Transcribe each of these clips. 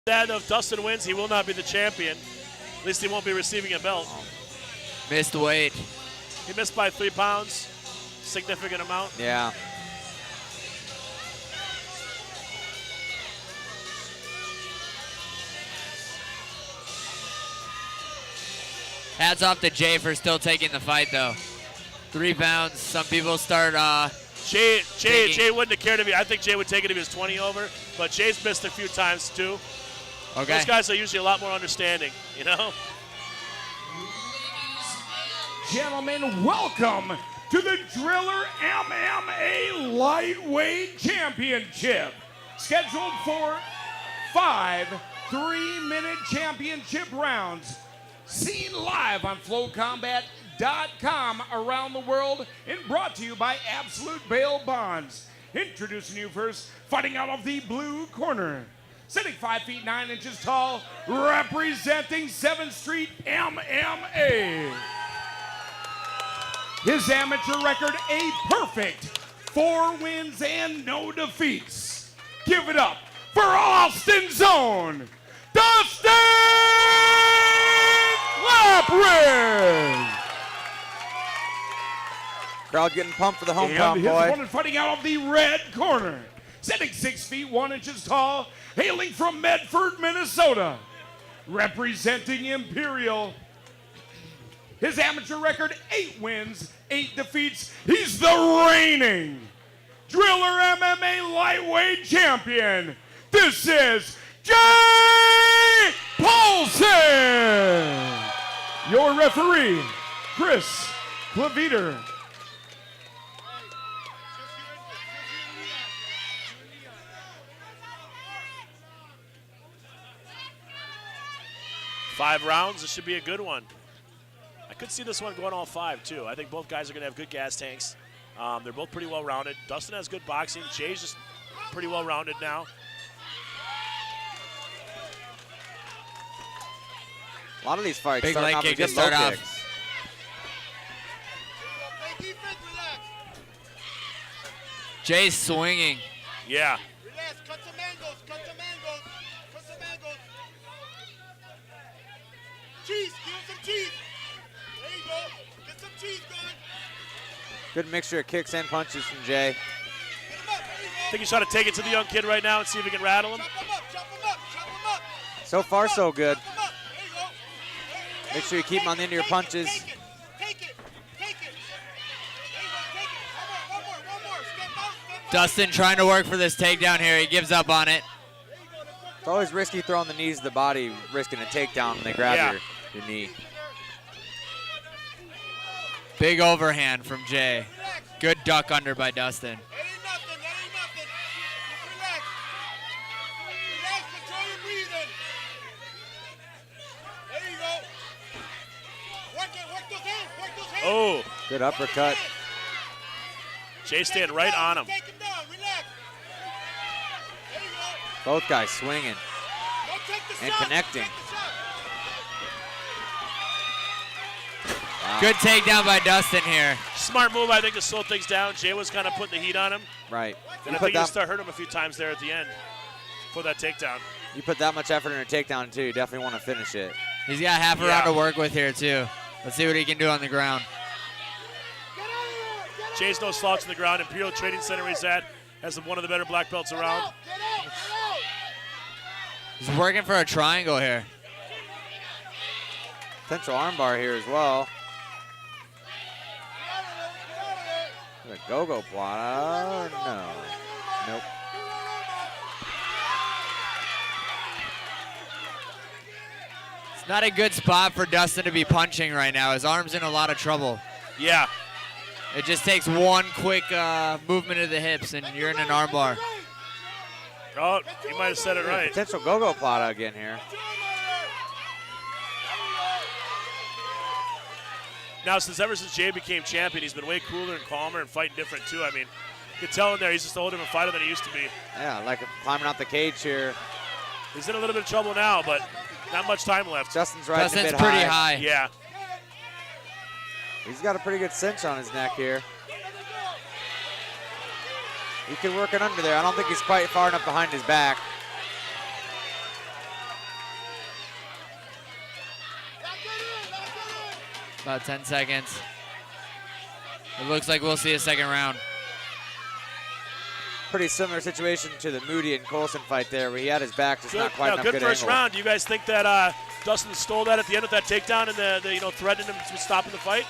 That if Dustin wins, he will not be the champion. At least he won't be receiving a belt. Missed weight. He missed by 3 pounds. Significant amount. Yeah. Hats off to Jay for still taking the fight, though. 3 pounds. Some people start. Jay wouldn't have cared if he. I think Jay would take it if he was 20 over. But Jay's missed a few times too. Okay. Those guys are usually a lot more understanding, you know. Gentlemen, welcome to the Driller MMA Lightweight Championship. Scheduled for 5 3-minute championship rounds. Seen live on FlowCombat.com around the world and brought to you by Absolute Bail Bonds. Introducing you first, fighting out of the blue corner. Sitting 5 feet 9 inches tall, representing 7th Street MMA. His amateur record, a perfect 4 wins and no defeats. Give it up for Austin's own, Dustin Klapperick. Crowd getting pumped for the hometown And his boy. opponent fighting out of the red corner. Sitting 6 feet 1 inches tall, hailing from Medford, Minnesota. Representing Imperial. His amateur record, 8 wins, 8 defeats. He's the reigning Driller MMA Lightweight Champion. This is Jay Paulson. Your referee, Chris Klapperick. 5 rounds. This should be a good one. I could see this one going all 5 too. I think both guys are going to have good gas tanks. They're both pretty well rounded. Dustin has good boxing. Jay's just pretty well rounded now. A lot of these fights Big starting leg off with kick to good low start off. kicks. Jay's swinging. Yeah. Relax, cut some angles, cut some angles, cut some angles. Cheese, give him some cheese. There you go. Get some cheese going. Good mixture of kicks and punches from Jay. Get him up, there you I go. think he's trying to take it to the young kid right now and see if he can rattle him. Chop him up, chop him up, chop him up. So far, so good. Chop him up, there you go. Make sure you keep him on the end of your punches. Take it, take it, take it. There you go, take it. One more. Step out, step out. Dustin trying to work for this takedown here. He gives up on it. It's always risky throwing the knees to the body, risking a takedown when they grab your knee. Big overhand from Jay. Good duck under by Dustin. That ain't nothing, that ain't nothing. Just relax. Relax, control your breathing. There you go. Work those hands, work those hands. Oh, Good uppercut. Jay staying right on him. Take him down, relax. There you go. Both guys swinging. Don't take the And shot. connecting. Take the shot. Good takedown by Dustin here. Smart move, I think, to slow things down. Jay was kind of putting the heat on him. Right. And I think he'll start hurting him a few times there at the end for that takedown. You put that much effort in a takedown, too. You definitely want to finish it. He's got half a round to work with here, too. Let's see what he can do on the ground. Jay's no slouch on the ground. Imperial Trading Center he's at has one of the better black belts around. He's working for a triangle here. Potential armbar here as well. The go-go plata. No. Nope. It's not a good spot for Dustin to be punching right now. His arm's in a lot of trouble. Yeah. It just takes one quick movement of the hips and you're in an armbar. Oh, he might have said it right. Potential go-go plata again here. Now, ever since Jay became champion, he's been way cooler and calmer and fighting different, too. I mean, you can tell in there he's just a whole different fighter than he used to be. Yeah, like climbing out the cage here. He's in a little bit of trouble now, but not much time left. Justin's riding a Dustin's bit pretty high. Yeah. He's got a pretty good cinch on his neck here. He can work it under there. I don't think he's quite far enough behind his back. About 10 seconds. It looks like we'll see a second round. Pretty similar situation to the Moody and Paulson fight there, where he had his back, just not quite Now, enough good good first angle. round. Do you guys think that Dustin stole that at the end of that takedown and the threatening him with stopping the fight?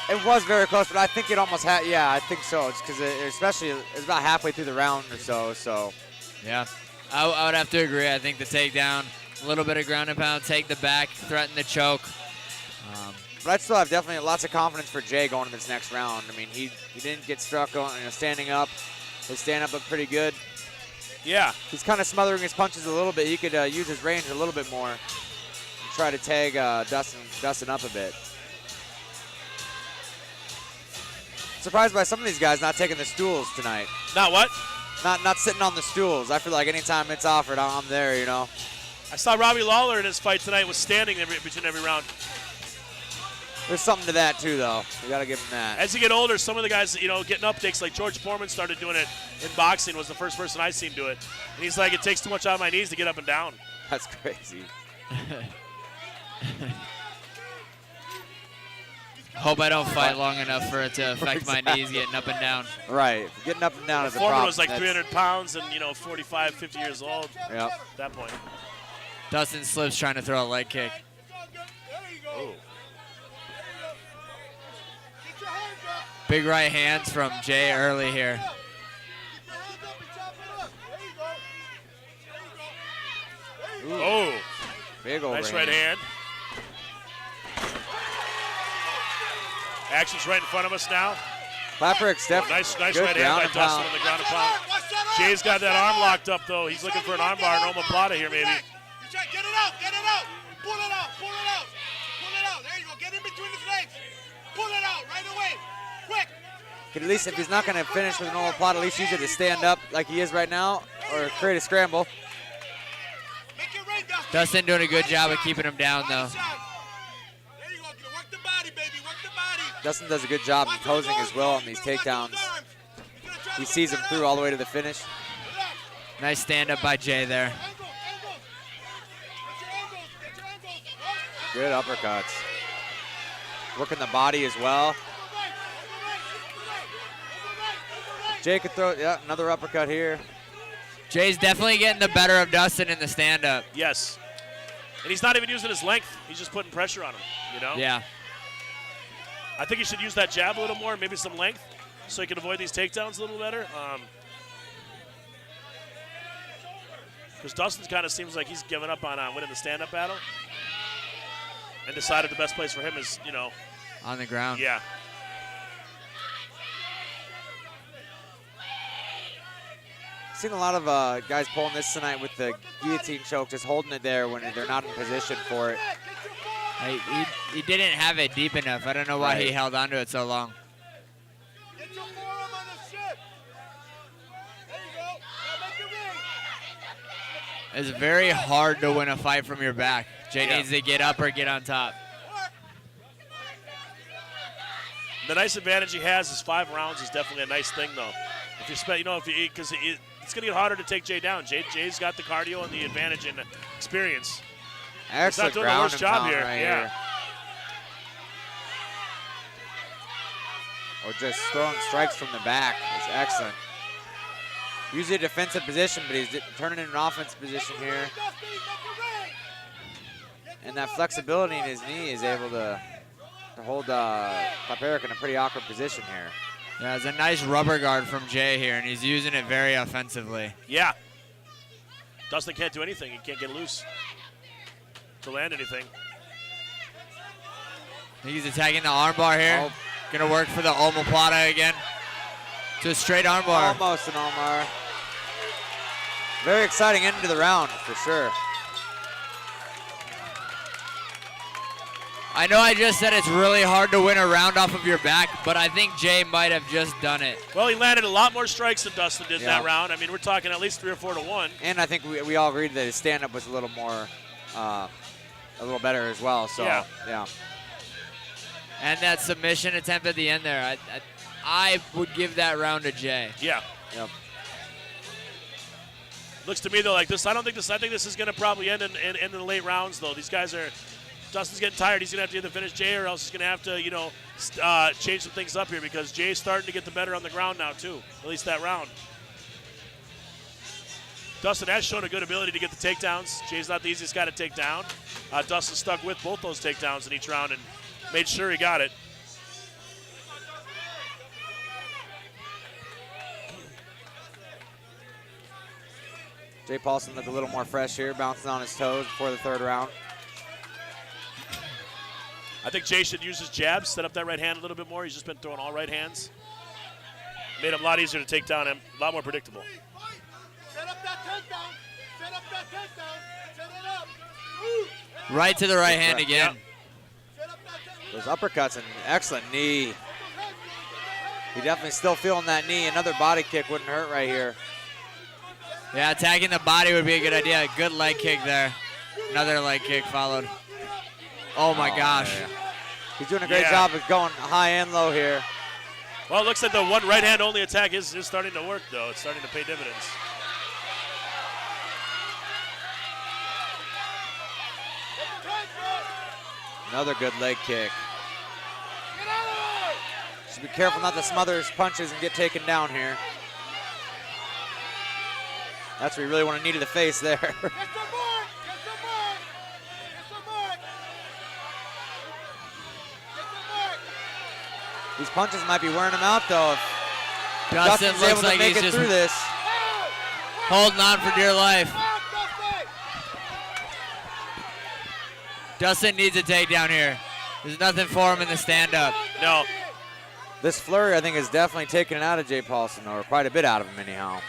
It was very close, but I think it almost had. Yeah, I think so. It's because especially it's about halfway through the round or so. So Yeah, I would have to agree. I think the takedown, a little bit of ground and pound, take the back, threaten the choke. but I still have definitely lots of confidence for Jay going in this next round. I mean, he didn't get struck standing up. His stand-up looked pretty good. Yeah. He's kind of smothering his punches a little bit. He could use his range a little bit more and try to tag Dustin up a bit. Surprised by some of these guys not taking the stools tonight. Not what? Not sitting on the stools. I feel like anytime it's offered, I'm there, you know. I saw Robbie Lawler in his fight tonight was standing between every round. There's something to that too, though. We got to give him that. As you get older, some of the guys, getting up takes, like George Foreman started doing it in boxing, was the first person I seen do it. And he's like, it takes too much out of my knees to get up and down. That's crazy. Hope I don't fight long enough for it to affect my knees getting up and down. Right. Getting up and down is a Foreman problem. was like 300 pounds and, 45, 50 years old Yep. at that point. Dustin slips trying to throw a leg kick. Ooh. Big right hands from Jay early here. Oh, Big nice overhand. right hand. Action's right in front of us now. Klapperick's definitely Nice good right hand by ground and Dustin pound. on the ground and pound. Jay's got that arm locked up, though. He's looking for an arm bar, an omoplata here, maybe. Get it out, get it out. Pull it out, pull it out. Pull it out, there you go. Get in between his legs. Pull it out right away, quick. Could at least, if he's not going to finish with an omoplata, at least use it to stand up like he is right now, or create a scramble. Make it rain, Dustin. Dustin doing a good job of keeping him down, though. There you go, work the body, baby, work the body. Dustin does a good job imposing as well on these takedowns. He sees him through all the way to the finish. Nice stand up by Jay there. Good uppercuts. Working the body as well. Jay could throw, yeah, another uppercut here. Jay's definitely getting the better of Dustin in the stand up. Yes. And he's not even using his length. He's just putting pressure on him, Yeah. I think he should use that jab a little more, maybe some length, so he can avoid these takedowns a little better. Because Dustin kind of seems like he's given up on winning the stand-up battle and decided the best place for him is, On the ground. yeah. Seen a lot of guys pulling this tonight with the guillotine choke, just holding it there when they're not in position for it. He didn't have it deep enough. I don't know why he Right. held onto it so long. Get your forearm on the ship. There you go. Now make it rain. It's very hard to win a fight from your back. Jay Yeah. needs to get up or get on top. The nice advantage he has is 5 rounds is definitely a nice thing, though. If you spend, because it's going to get harder to take Jay down. Jay's got the cardio and the advantage and experience. Excellent doing the ground worst and job pound here, right yeah. here. Or just throwing strikes from the back is excellent. Usually a defensive position, but he's turning it in an offensive position here. And that flexibility in his knee is able to hold Klapperick in a pretty awkward position here. Yeah, it's a nice rubber guard from Jay here, and he's using it very offensively. Yeah. Dustin can't do anything. He can't get loose to land anything. I think he's attacking the armbar here. Oh. Gonna work for the omoplata again. To a straight armbar. Almost an Omar. Very exciting end to the round, for sure. I know I just said it's really hard to win a round off of your back, but I think Jay might have just done it. Well, he landed a lot more strikes than Dustin did in Yeah. that round. I mean, we're talking at least 3 or 4 to 1. And I think we all agreed that his stand-up was a little more, a little better as well. So, yeah. And that submission attempt at the end there, I would give that round to Jay. Yeah. Yep. Looks to me, though, like this. I think this is going to probably end in the late rounds, though. These guys are Dustin's getting tired. He's going to have to either finish Jay or else he's going to have to, change some things up here because Jay's starting to get the better on the ground now, too, at least that round. Dustin has shown a good ability to get the takedowns. Jay's not the easiest guy to take down. Dustin stuck with both those takedowns in each round and made sure he got it. Jay Paulson looked a little more fresh here, bouncing on his toes before the third round. I think Jay should use his jabs, set up that right hand a little bit more. He's just been throwing all right hands. Made him a lot easier to take down him, a lot more predictable. Set up that takedown. Set up that takedown. Set it up. Right to the right hand again. Set up that takedown. Those uppercuts and excellent knee. He definitely still feeling that knee. Another body kick wouldn't hurt right here. Yeah, attacking the body would be a good idea. Good leg kick there. Another leg kick followed. Oh my gosh. Yeah. He's doing a great job of going high and low here. Well, it looks like the one right hand only attack is starting to work, though. It's starting to pay dividends. Another good leg kick. Should be careful not to smother his punches and get taken down here. That's what you really want to knee to the face there. Get some more. Get some more. Get some more. Get some more. These punches might be wearing him out, though. If Dustin Dustin's looks able to like make he's it just through this. holding on for dear life. Dustin needs a takedown here. There's nothing for him in the stand-up. No. This flurry, I think, is definitely taking it out of Jay Paulson, or quite a bit out of him anyhow.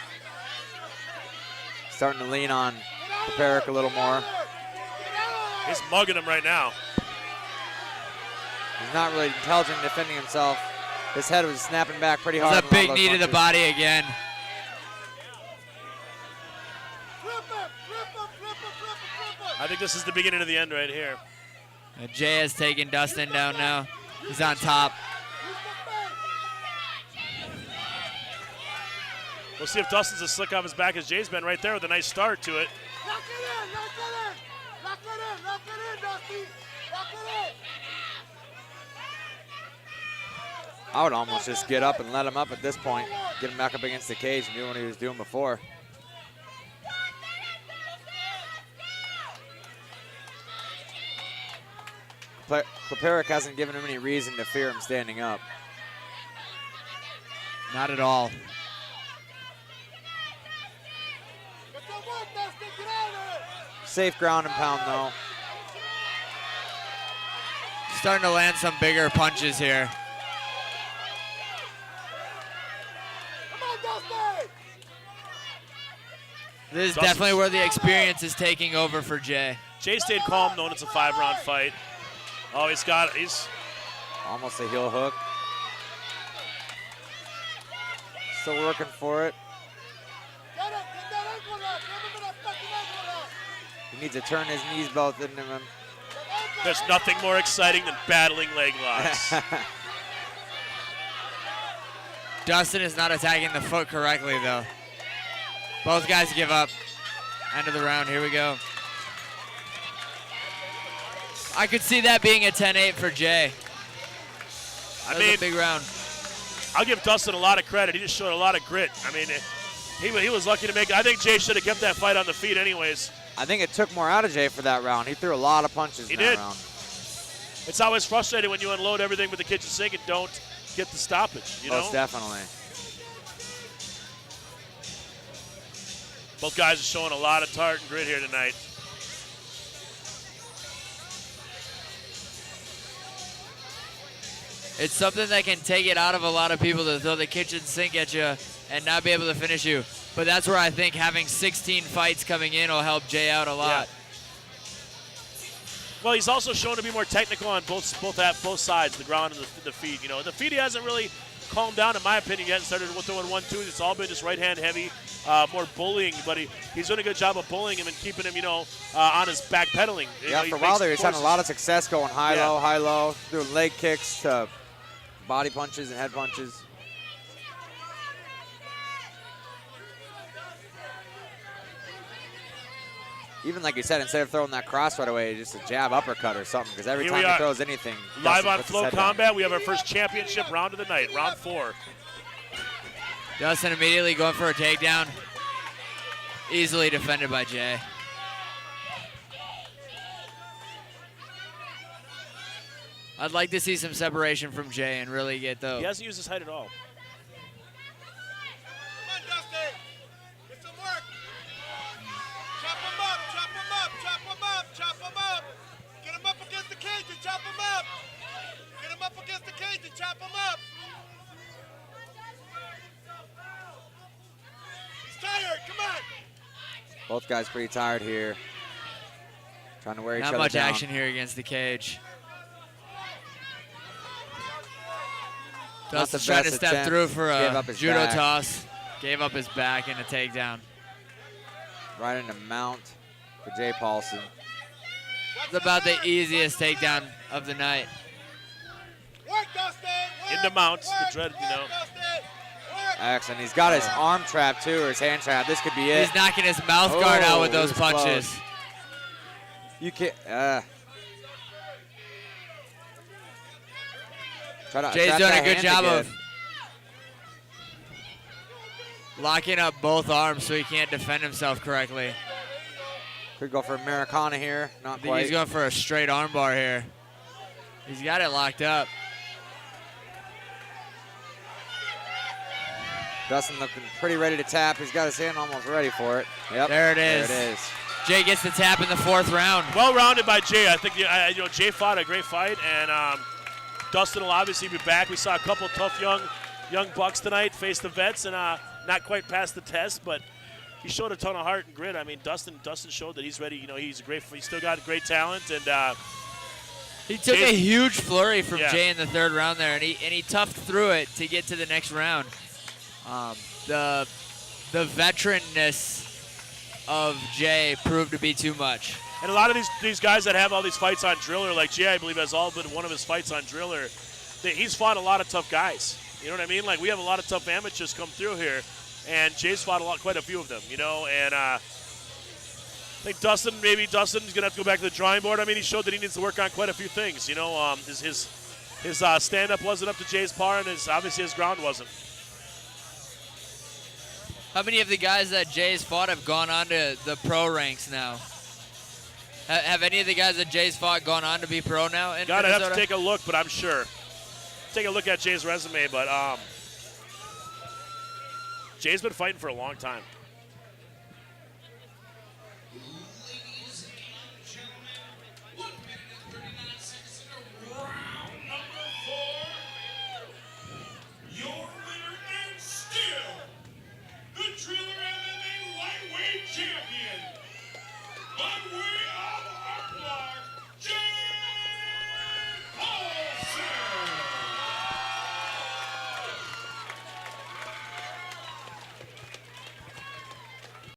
Starting to lean on Klapperick a little more. He's mugging him right now. He's not really intelligent in defending himself. His head was snapping back pretty hard. It's a big knee to the body again. I think this is the beginning of the end right here. And Jay has taken Dustin down now. He's on top. We'll see if Dustin's as slick off his back as Jay's been right there with a nice start to it. Lock it in. Lock it in. Lock it in. Lock it in, Dusty. Lock it in. I would almost just get up and let him up at this point. Get him back up against the cage and do what he was doing before. Klapperick hasn't given him any reason to fear him standing up. Not at all. Get some work, Dustin. Get out of there. Safe ground and pound, though. Starting to land some bigger punches here. Come on, Dustin. This is Dustin's- definitely where the experience is taking over for Jay. Jay stayed calm, knowing it's a 5-round fight. Oh, he's Almost a heel hook. Still working for it. Get it. Get that ankle up. Give him that fucking ankle up. He needs to turn his knees both into him. there's nothing more exciting than battling leg locks. Dustin is not attacking the foot correctly, though. Both guys give up. End of the round. Here we go. I could see that being a 10-8 for Jay. That was a big round. I'll give Dustin a lot of credit. He just showed a lot of grit. I mean, he was lucky to make it. I think Jay should have kept that fight on the feet anyways. I think it took more out of Jay for that round. He threw a lot of punches in that round. It's always frustrating when you unload everything with the kitchen sink and don't get the stoppage, you know? Most definitely. Both guys are showing a lot of tart and grit here tonight. It's something that can take it out of a lot of people to throw the kitchen sink at you and not be able to finish you. But that's where I think having 16 fights coming in will help Jay out a lot. Yeah. Well, he's also shown to be more technical on both sides, the ground and the feet. You know, the feet he hasn't really calmed down, in my opinion, yet. Started throwing 1-2s. It's all been just right hand heavy, more bullying. But he's doing a good job of bullying him and keeping him, on his back pedaling. Yeah, for a while there, he's having a lot of success going high, low, doing leg kicks to body punches and head punches. even like you said, instead of throwing that cross right away, just a jab uppercut or something. Because every Here time we he are. throws anything, Live Dustin on puts his Flow head down. Combat, we have our first championship round of the night, round 4. Dustin immediately going for a takedown. Easily defended by Jay. I'd like to see some separation from Jay and really get the. He hasn't used his height at all. Come on, Dustin. Get some work. Chop him up, chop him up, chop him up, chop him up. Get him up against the cage and chop him up. Get him up against the cage and chop him up. He's tired. Come on. Both guys pretty tired here. Trying to wear each Not other much down. action here against the cage. Not the Dustin's trying to best step attempt. through for Gave a up his judo back. toss. Gave up his back and a takedown. Right into mount for Jay Paulson. It's about the easiest takedown of the night. Work, Dustin. Work, Into mounts, the work, dread, you know. work, Dustin. Work. Excellent. He's got his arm trap too, or his hand trap. This could be it. He's knocking his mouth guard out with Oh, those he was punches. close. You can't. Jay's doing a good job of locking up both arms so he can't defend himself correctly. Could go for Americana here. I Not think quite. he's going for a straight armbar here. He's got it locked up. Dustin looking pretty ready to tap. He's got his hand almost ready for it. Yep. There it is. There it is. Jay gets the tap in the 4th round. Well rounded by Jay. I think Jay fought a great fight, and Dustin will obviously be back. We saw a couple tough young bucks tonight face the vets, and not quite passed the test, but he showed a ton of heart and grit. I mean, Dustin showed that he's ready. You know, he's still got great talent, and He took Jay- a huge flurry from Yeah. Jay in the 3rd round there, and he toughed through it to get to the next round. The veteranness of Jay proved to be too much. And a lot of these guys that have all these fights on Driller, like Jay, I believe has all but one of his fights on Driller. He's fought a lot of tough guys. You know what I mean? Like, we have a lot of tough amateurs come through here, and Jay's fought quite a few of them. You know, and I think Dustin's gonna have to go back to the drawing board. I mean, he showed that he needs to work on quite a few things. You know, his stand-up wasn't up to Jay's par, and obviously his ground wasn't. How many of the guys that Jay's fought have gone on to the pro ranks now? Have any of the guys that Jay's fought gone on to be pro now in Gotta have Minnesota? to take a look, but I'm sure. Take a look at Jay's resume, but Jay's been fighting for a long time.